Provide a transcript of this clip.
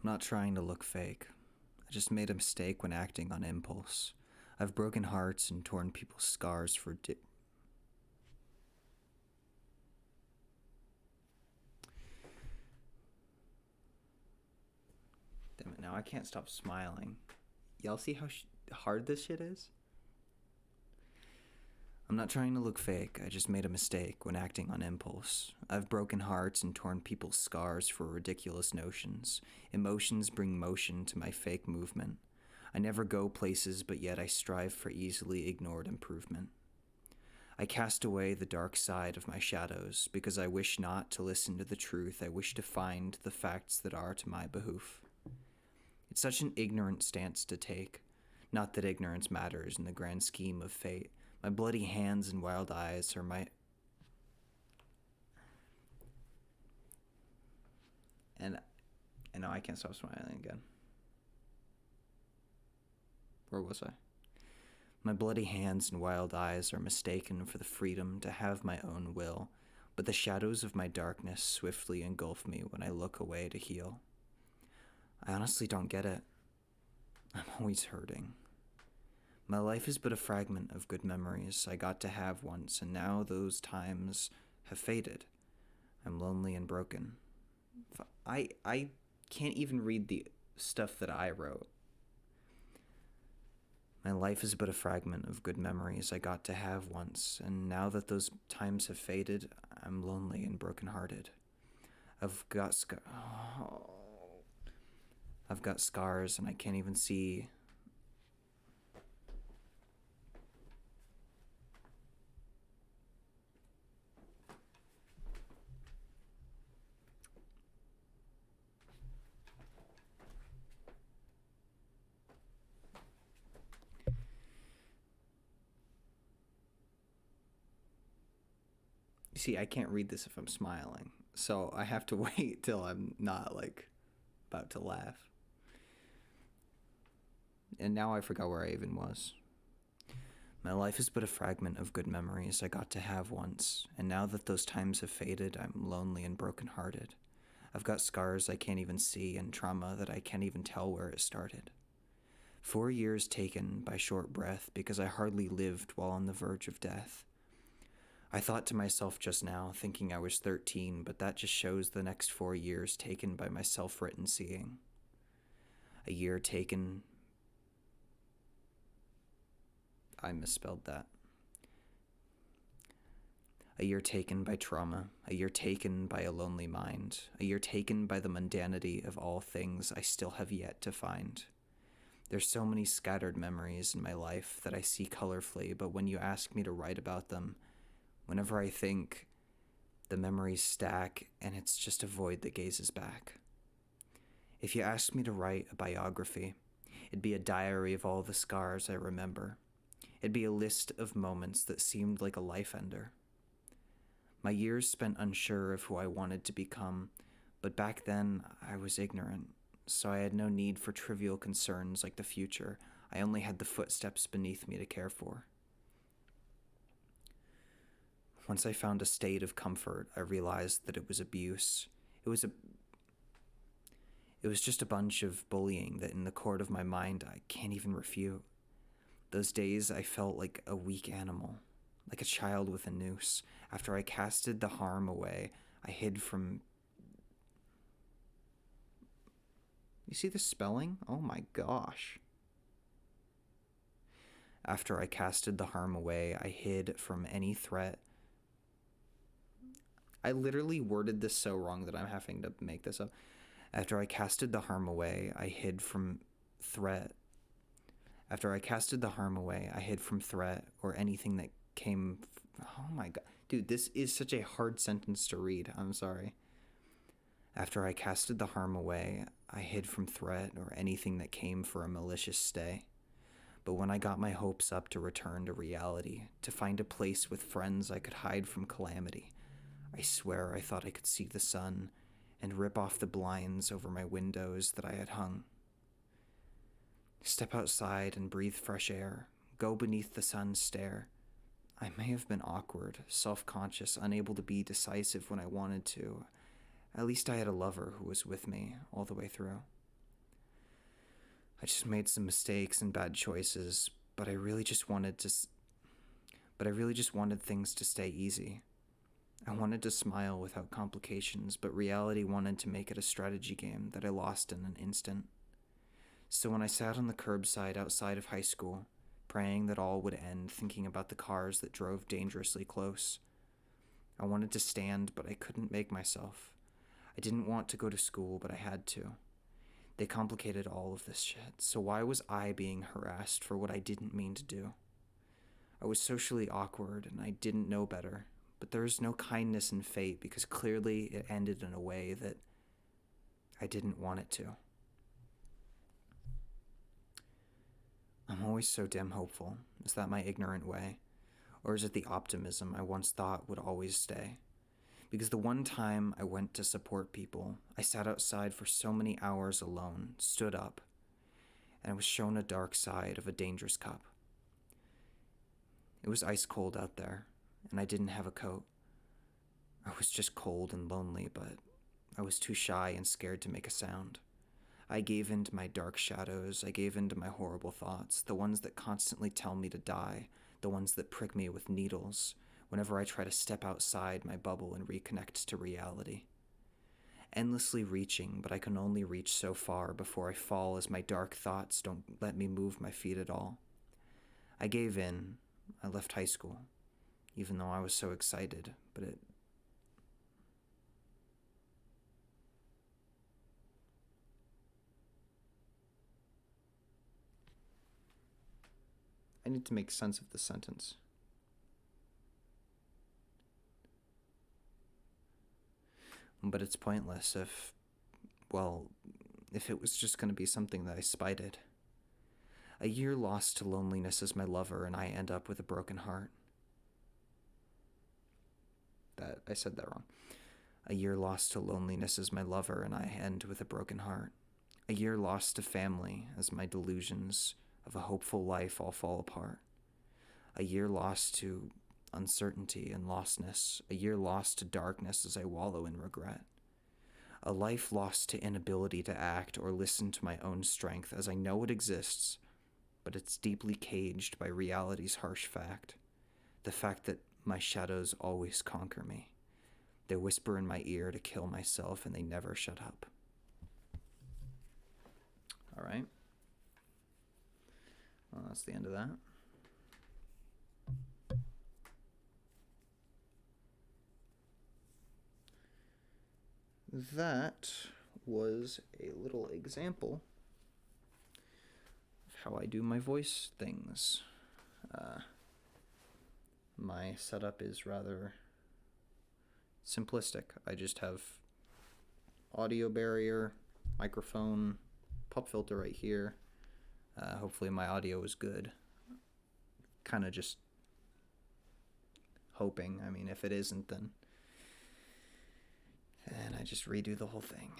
I'm not trying to look fake. I just made a mistake when acting on impulse. I've broken hearts and torn people's scars for Damn it, now I can't stop smiling. Y'all see how hard this shit is? I'm not trying to look fake. I just made a mistake when acting on impulse. I've broken hearts and torn people's scars for ridiculous notions. Emotions bring motion to my fake movement. I never go places, but yet I strive for easily ignored improvement. I cast away the dark side of my shadows because I wish not to listen to the truth. I wish to find the facts that are to my behoof. It's such an ignorant stance to take. Not that ignorance matters in the grand scheme of fate. My bloody hands and wild eyes are my... And now I can't stop smiling again. Where was I? My bloody hands and wild eyes are mistaken for the freedom to have my own will, but the shadows of my darkness swiftly engulf me when I look away to heal. I honestly don't get it. I'm always hurting. My life is but a fragment of good memories I got to have once, and now those times have faded. I'm lonely and broken. I can't even read the stuff that I wrote. My life is but a fragment of good memories I got to have once, and now that those times have faded, I'm lonely and brokenhearted. I've got scars and I can't even see. You see, I can't read this if I'm smiling, so I have to wait till I'm not, about to laugh. And now I forgot where I even was. My life is but a fragment of good memories I got to have once, and now that those times have faded, I'm lonely and brokenhearted. I've got scars I can't even see and trauma that I can't even tell where it started. 4 years taken by short breath because I hardly lived while on the verge of death. I thought to myself just now, thinking I was 13, but that just shows the next 4 years taken by my self-written seeing. A year taken... I misspelled that. A year taken by trauma, a year taken by a lonely mind, a year taken by the mundanity of all things I still have yet to find. There's so many scattered memories in my life that I see colorfully, but when you ask me to write about them, whenever I think, the memories stack and it's just a void that gazes back. If you asked me to write a biography, it'd be a diary of all the scars I remember. It'd be a list of moments that seemed like a life ender. My years spent unsure of who I wanted to become, but back then I was ignorant, so I had no need for trivial concerns like the future. I only had the footsteps beneath me to care for. Once I found a state of comfort, I realized that it was abuse. It was just a bunch of bullying that in the court of my mind I can't even refute. Those days I felt like a weak animal, like a child with a noose. After I casted the harm away, I hid from... You see the spelling? Oh my gosh. After I casted the harm away, I hid from any threat. I literally worded this so wrong that I'm having to make this up. After I casted the harm away, I hid from threat. After I casted the harm away, I hid from threat or anything that came... Oh my god. Dude, this is such a hard sentence to read. I'm sorry. After I casted the harm away, I hid from threat or anything that came for a malicious stay. But when I got my hopes up to return to reality, to find a place with friends I could hide from calamity, I swear I thought I could see the sun and rip off the blinds over my windows that I had hung. Step outside and breathe fresh air. Go beneath the sun's stare. I may have been awkward, self-conscious, unable to be decisive when I wanted to. At least I had a lover who was with me all the way through. I just made some mistakes and bad choices, but I really just wanted things to stay easy. I wanted to smile without complications, but reality wanted to make it a strategy game that I lost in an instant. So when I sat on the curbside outside of high school, praying that all would end, thinking about the cars that drove dangerously close, I wanted to stand, but I couldn't make myself. I didn't want to go to school, but I had to. They complicated all of this shit, so why was I being harassed for what I didn't mean to do? I was socially awkward, and I didn't know better, but there was no kindness in fate because clearly it ended in a way that I didn't want it to. I'm always so damn hopeful. Is that my ignorant way? Or is it the optimism I once thought would always stay? Because the one time I went to support people, I sat outside for so many hours alone, stood up, and I was shown a dark side of a dangerous cup. It was ice cold out there, and I didn't have a coat. I was just cold and lonely, but I was too shy and scared to make a sound. I gave in to my dark shadows, I gave in to my horrible thoughts, the ones that constantly tell me to die, the ones that prick me with needles whenever I try to step outside my bubble and reconnect to reality. Endlessly reaching, but I can only reach so far before I fall as my dark thoughts don't let me move my feet at all. I gave in. I left high school, even though I was so excited, but I need to make sense of the sentence. But it's pointless if it was just going to be something that I spited. A year lost to loneliness as my lover, and I end up with a broken heart. I said that wrong. A year lost to loneliness as my lover, and I end with a broken heart. A year lost to family as my delusions of a hopeful life all fall apart. A year lost to uncertainty and lostness. A year lost to darkness as I wallow in regret. A life lost to inability to act or listen to my own strength as I know it exists, but it's deeply caged by reality's harsh fact. The fact that my shadows always conquer me. They whisper in my ear to kill myself, and they never shut up. All right. Well, that's the end of that. That was a little example of how I do my voice things. My setup is rather simplistic. I just have audio barrier, microphone, pop filter right here. Hopefully my audio is good. Kind of just hoping. I mean, if it isn't, then I just redo the whole thing.